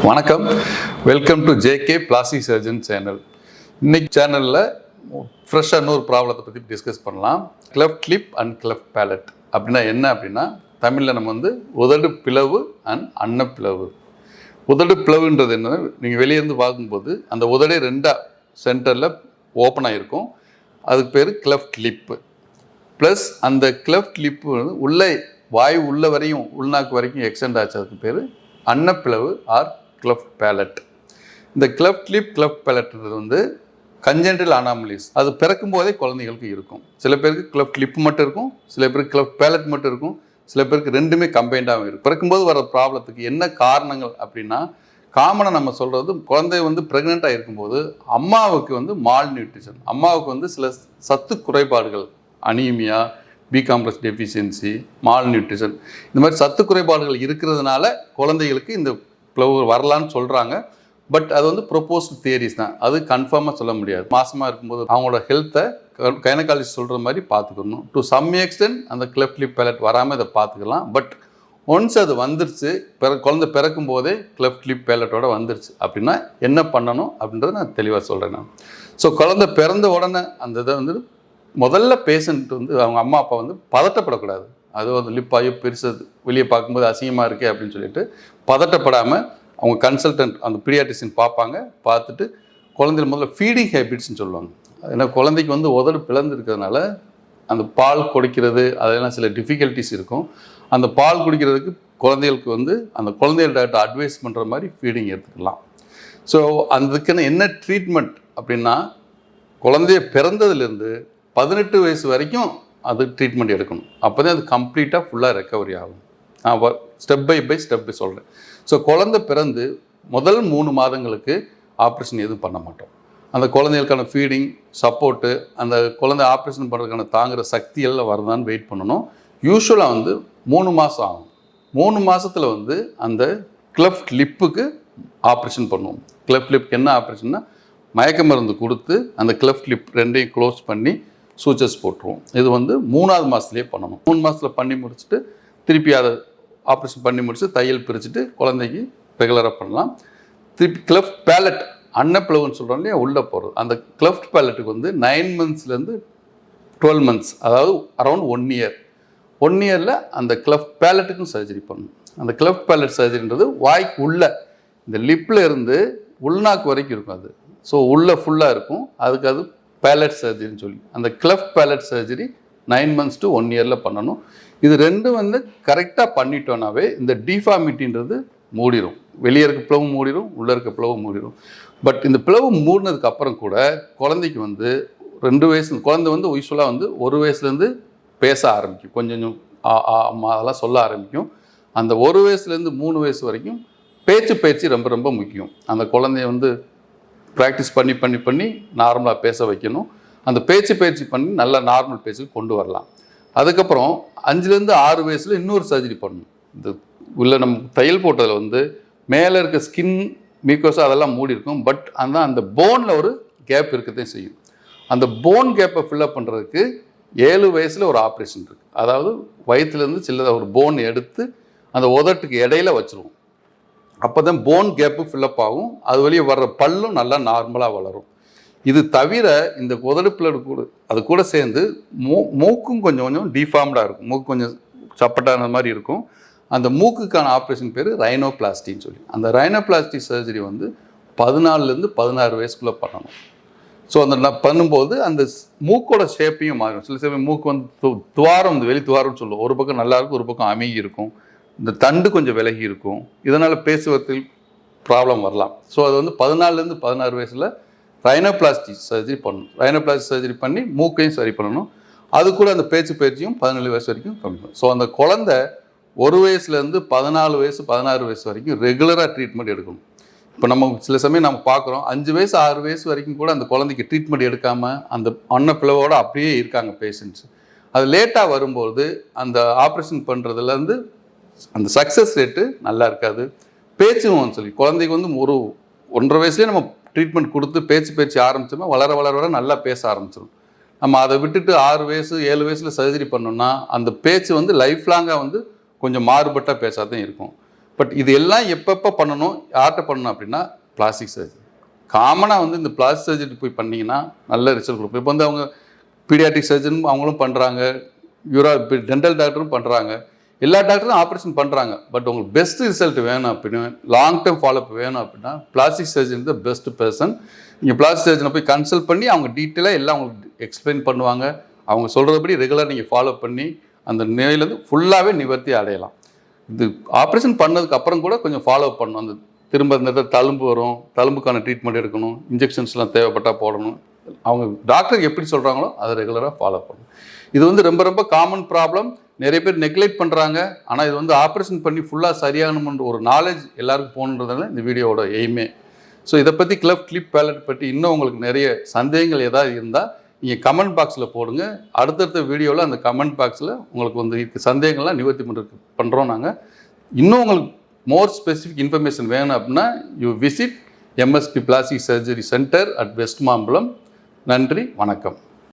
வணக்கம், welcome to JK plastic surgeon channel. இன்னைக்கு சேனலில் ஃப்ரெஷ்ஷாக இன்னொரு ப்ராப்ளத்தை பற்றி டிஸ்கஸ் பண்ணலாம். Cleft lip and cleft palate அப்படின்னா என்ன அப்படின்னா, தமிழில் நம்ம உதடு பிளவு அண்ட் அன்னப்பிளவு. உதடு பிளவுன்றது என்ன, நீங்கள் வெளியேருந்து பார்க்கும்போது அந்த உதடே ரெண்டாக சென்டரில் ஓப்பன் ஆகிருக்கும், அதுக்கு பேர் கிளெஃப்ட் லிப்பு. ப்ளஸ் அந்த கிளெஃப்ட் லிப்பு உள்ளே வாயு உள்ள வரையும் உள்நாக்கு வரைக்கும் எக்ஸ்டெண்ட் ஆச்சு, அதுக்கு பேர் அன்னப்பிளவு ஆர் கிளெஃப்ட் பேலட். இந்த கிளெஃப்ட் லிப் கிளெஃப்ட் பேலட்ன்றது கன்ஜென்டல் அனாமலிஸ். அது பிறக்கும் போதே குழந்தைகளுக்கு இருக்கும். சில பேருக்கு கிளெஃப்ட் லிப் மட்டும் இருக்கும், சில பேருக்கு கிளெஃப்ட் பேலட் மட்டும் இருக்கும், சில பேருக்கு ரெண்டுமே கம்பைண்டாகவும் இருக்கும். பிறக்கும்போது வர ப்ராப்ளத்துக்கு என்ன காரணங்கள் அப்படின்னா, காமனாக நம்ம சொல்கிறது, குழந்தை ப்ரெக்னெண்ட்டாக இருக்கும்போது அம்மாவுக்கு மால் நியூட்ரிஷன், அம்மாவுக்கு சில சத்து குறைபாடுகள், anaemia, B complex deficiency, malnutrition, இந்த மாதிரி சத்து குறைபாடுகள் இருக்கிறதுனால குழந்தைகளுக்கு இந்த பிளவு வரலான்னு சொல்கிறாங்க. பட் அது ப்ரொபோஸ்டு தியரிஸ் தான், அது கன்ஃபார்மாக சொல்ல முடியாது. மாசமாக இருக்கும்போது அவங்களோட ஹெல்த்தை கைனகாலஜிஸ்ட் சொல்கிற மாதிரி பார்த்துக்கணும். டு சம் எக்ஸ்டென்ட் அந்த கிளெஃப்ட் லிப் பேலட் வராமல் இதை பார்த்துக்கலாம். பட் ஒன்ஸ் அது வந்துருச்சு, குழந்தை பிறக்கும் போதே கிளெஃப்ட் லிப் பேலட்டோட வந்துருச்சு அப்படின்னா என்ன பண்ணணும் அப்படின்றத நான் தெளிவாக சொல்கிறேன். நான் ஸோ குழந்தை பிறந்த உடனே அந்த இதை முதல்ல பேஷண்ட் அவங்க அம்மா அப்பா பதட்டப்படக்கூடாது. அது லிப்பாயோ பெருசு வெளியே பார்க்கும்போது அசிங்கமாக இருக்கே அப்படின்னு சொல்லிட்டு பதட்டப்படாமல் அவங்க கன்சல்டன்ட் அந்த பீடியாட்ரிஷியன் பார்ப்பாங்க. பார்த்துட்டு குழந்தைகள் முதல்ல ஃபீடிங் ஹேபிட்ஸ்ன்னு சொல்லுவாங்க. ஏன்னா குழந்தைக்கு உதடு பிளந்துருக்கிறதுனால அந்த பால் குடிக்கிறது அதெல்லாம் சில டிஃபிகல்ட்டிஸ் இருக்கும். அந்த பால் குடிக்கிறதுக்கு குழந்தைகளுக்கு அந்த குழந்தைகள்கிட்ட அட்வைஸ் பண்ணுற மாதிரி ஃபீடிங் எடுத்துக்கலாம். ஸோ அதுக்குன்னு என்ன ட்ரீட்மெண்ட் அப்படின்னா, குழந்தைய பிறந்ததுலேருந்து 18 வயசு வரைக்கும் அது ட்ரீட்மெண்ட் எடுக்கணும். அப்போ தான் அது கம்ப்ளீட்டாக ஃபுல்லாக ரெக்கவரி ஆகும். நான் ஸ்டெப் பை ஸ்டெப் சொல்கிறேன். ஸோ குழந்தை பிறந்து முதல் 3 மாதங்களுக்கு ஆப்ரேஷன் எதுவும் பண்ண மாட்டோம். அந்த குழந்தைகளுக்கான ஃபீடிங் சப்போர்ட்டு, அந்த குழந்தை ஆப்ரேஷன் பண்ணுறதுக்கான தாங்குகிற சக்தி எல்லாம் வருதான்னு வெயிட் பண்ணணும். யூஸ்வலாக 3 மாதம் ஆகும். 3 மாதத்தில் அந்த கிளெஃப்ட் லிப்புக்கு ஆப்ரேஷன் பண்ணுவோம். கிளெஃப்ட் லிப்புக்கு என்ன ஆப்ரேஷன்னா, மயக்க மருந்து கொடுத்து அந்த கிளெஃப்ட் லிப் ரெண்டையும் க்ளோஸ் பண்ணி சூச்சர்ஸ் போட்டுருவோம். இது 3ஆவது மாதத்துலேயே பண்ணணும். 3 மாதத்தில் பண்ணி முடிச்சுட்டு திருப்பி அதை ஆப்ரேஷன் பண்ணி முடிச்சு தையல் பிரிச்சுட்டு குழந்தைக்கு ரெகுலராக பண்ணலாம். திருப்பி கிளெஃப்ட் பேலட் அன்னப்பிளவுன்னு சொல்கிறோம் இல்லையா, உள்ளே போகிறது. அந்த கிளெஃப்ட் பேலட்டுக்கு 9 மந்த்ஸ்லேருந்து 12 மந்த்ஸ், அதாவது அரௌண்ட் 1 இயர். 1 இயரில் அந்த கிளெஃப்ட் பேலட்டுக்கும் சர்ஜரி பண்ணணும். அந்த கிளெஃப்ட் பேலட் சர்ஜரின்றது வாய்க்கு உள்ள இந்த லிப்பில் இருந்து உள்நாக்கு வரைக்கும் இருக்கும். அது ஸோ உள்ளே ஃபுல்லாக இருக்கும். அதுக்கு அது பேலட் சர்ஜரின்னு சொல்லி அந்த cleft palate surgery 9 months to 1 இயரில் பண்ணணும். இது ரெண்டும் கரெக்டாக பண்ணிட்டோன்னாவே இந்த டிஃபார்மிட்டின்றது மூடிடும். வெளியே இருக்க பிளவு மூடிடும், உள்ளே இருக்க பிளவு மூடிடும். பட் இந்த பிளவு மூடினதுக்கு அப்புறம் கூட குழந்தைக்கு 2 வயசு குழந்தை யூஸ்வலாக 1 வயசுலேருந்து பேச ஆரம்பிக்கும். கொஞ்சம் அம்மா அதெல்லாம் சொல்ல ஆரம்பிக்கும். அந்த 1 வயசுலேருந்து 3 வயசு வரைக்கும் பேச்சு பயிற்சி ரொம்ப ரொம்ப முக்கியம். அந்த குழந்தைய ப்ராக்டிஸ் பண்ணி பண்ணி பண்ணி நார்மலாக பேச வைக்கணும். அந்த பேச்சு பயிற்சி பண்ணி நல்லா நார்மல் பேச்சுக்கு கொண்டு வரலாம். அதுக்கப்புறம் 5லேருந்து 6 வயசில் இன்னொரு சர்ஜரி பண்ணணும். இந்த உள்ள நம்ம தையல் போட்டதில் மேலே இருக்க ஸ்கின் மீக்கோஸா அதெல்லாம் மூடி இருக்கும். பட் அந்த போனில் ஒரு கேப் இருக்கத்தையும் செய்யும். அந்த போன் கேப்பை ஃபில்லப் பண்ணுறதுக்கு 7 வயசில் ஒரு ஆப்ரேஷன் இருக்குது. அதாவது வயிற்றுலேருந்து சின்னதாக ஒரு போன் எடுத்து அந்த உதட்டுக்கு இடையில வச்சுருவோம். அப்போ தான் போன் கேப்பு ஃபில்லப் ஆகும். அது வெளியே வர்ற பல்லும் நல்லா நார்மலாக வளரும். இது தவிர இந்த உதடு பிளடு கூட அது கூட சேர்ந்து மூக்கும் கொஞ்சம் டிஃபார்ம்டாக இருக்கும். மூக்கு கொஞ்சம் சப்பட்டான மாதிரி இருக்கும். அந்த மூக்குக்கான ஆப்ரேஷன் பேர் ரைனோபிளாஸ்டின்னு சொல்லி. அந்த ரைனோபிளாஸ்டி சர்ஜரி 14லேருந்து 16 வயசுக்குள்ளே பண்ணணும். ஸோ அந்த பண்ணும்போது அந்த மூக்கோட ஷேப்பையும் மாறும். சில சமயம் மூக்கு துவாரம் வெளி துவாரம்னு சொல்லுவோம். ஒரு பக்கம் நல்லா இருக்கும், ஒரு பக்கம் அமுகி இருக்கும். இந்த தண்டு கொஞ்சம் விலகி இருக்கும். இதனால் பேசுவதில் ப்ராப்ளம் வரலாம். ஸோ அது 14லேருந்து 16 வயசில் ரைனோபிளாஸ்டி சர்ஜரி பண்ணணும். ரைனோபிளாஸ்டி சர்ஜரி பண்ணி மூக்கையும் சரி பண்ணணும். அது கூட அந்த பேச்சு பயிற்சியும் 17 வயசு வரைக்கும் பண்ணணும். ஸோ அந்த குழந்தை 1 வயசுலேருந்து 14 வயசு 16 வயசு வரைக்கும் ரெகுலராக ட்ரீட்மெண்ட் எடுக்கணும். இப்போ நம்ம சில சமயம் நம்ம பார்க்குறோம், 5 வயசு 6 வயசு வரைக்கும் கூட அந்த குழந்தைக்கு ட்ரீட்மெண்ட் எடுக்காமல் அந்த அன்னப்பிளவோடு அப்படியே இருக்காங்க பேஷண்ட்ஸ். அது லேட்டாக வரும்போது அந்த ஆப்ரேஷன் பண்ணுறதுலேருந்து அந்த சக்ஸஸ் ரேட்டு நல்லா இருக்காது. பேச்சும் சொல்லி குழந்தைக்கு 1.5 வயசுலேயே நம்ம ட்ரீட்மெண்ட் கொடுத்து பேச்சு பயிற்சி ஆரம்பிச்சோம்னா வளர வளர வர நல்லா பேச ஆரம்பிச்சிடும். நம்ம அதை விட்டுட்டு 6 வயசு 7 வயசில் சர்ஜரி பண்ணோம்னா அந்த பேச்சு லைஃப் லாங்காக கொஞ்சம் மாறுபட்டால் பேசாதான் இருக்கும். பட் இது எல்லாம் எப்பப்போ பண்ணணும், யார்கிட்ட பண்ணணும் அப்படின்னா பிளாஸ்டிக் சர்ஜரி. காமனாக வந்து இந்த பிளாஸ்டிக் சர்ஜரி போய் பண்ணிங்கன்னா நல்ல ரிசல்ட் கொடுக்கும். இப்போ வந்து அவங்க பீடியாட்ரிக் சர்ஜன் அவங்களும் பண்ணுறாங்க, டென்டல் டாக்டரும் பண்ணுறாங்க, எல்லா டாக்டரும் ஆப்ரேஷன் பண்ணுறாங்க. பட் உங்களுக்கு பெஸ்ட் ரிசல்ட் வேணும் அப்படின்னா, லாங் டேர்ம் ஃபாலோஅப் வேணும் அப்படின்னா plastic surgeon the best person. நீங்கள் பிளாஸ்டிக் சர்ஜனை போய் கன்சல்ட் பண்ணி அவங்க டீட்டெயிலாக எல்லாம் உங்களுக்கு எக்ஸ்பிளைன் பண்ணுவாங்க. அவங்க சொல்கிறபடி ரெகுலராக நீங்கள் ஃபாலோ பண்ணி அந்த நோயிலேருந்து ஃபுல்லாகவே நிவர்த்தி அடையலாம். இது ஆப்ரேஷன் பண்ணதுக்கு அப்புறம் கூட கொஞ்சம் ஃபாலோ பண்ணணும். அந்த திரும்ப இந்த இடத்துல தழும்பு வரும், தழும்புக்கான ட்ரீட்மெண்ட் எடுக்கணும், இன்ஜெக்ஷன்ஸ்லாம் தேவைப்பட்டால் போடணும். அவங்க டாக்டர் எப்படி சொல்கிறாங்களோ அதை ரெகுலராக ஃபாலோ பண்ணணும். இது வந்து ரொம்ப ரொம்ப காமன் ப்ராப்ளம். நிறைய பேர் நெக்லெக்ட் பண்ணுறாங்க. ஆனால் இது வந்து ஆப்ரேஷன் பண்ணி ஃபுல்லாக சரியாகணுன்ற ஒரு நாலேஜ் எல்லாருக்கும் போகணுன்றதுனால இந்த வீடியோவோட எய்மே. ஸோ இதை பற்றி கிளெஃப்ட் லிப் பேலட் பற்றி இன்னும் உங்களுக்கு நிறைய சந்தேகங்கள் ஏதாவது இருந்தால் நீங்கள் கமெண்ட் பாக்ஸில் போடுங்க. அடுத்தடுத்த வீடியோவில் அந்த கமெண்ட் பாக்ஸில் உங்களுக்கு வந்து சந்தேகங்கள்லாம் நிவர்த்தி பண்ணுறோம் நாங்கள். இன்னும் உங்களுக்கு மோர் ஸ்பெசிஃபிக் இன்ஃபர்மேஷன் வேணும் அப்படின்னா you visit MSP plastic surgery centre at West Mambalam. நன்றி, வணக்கம்.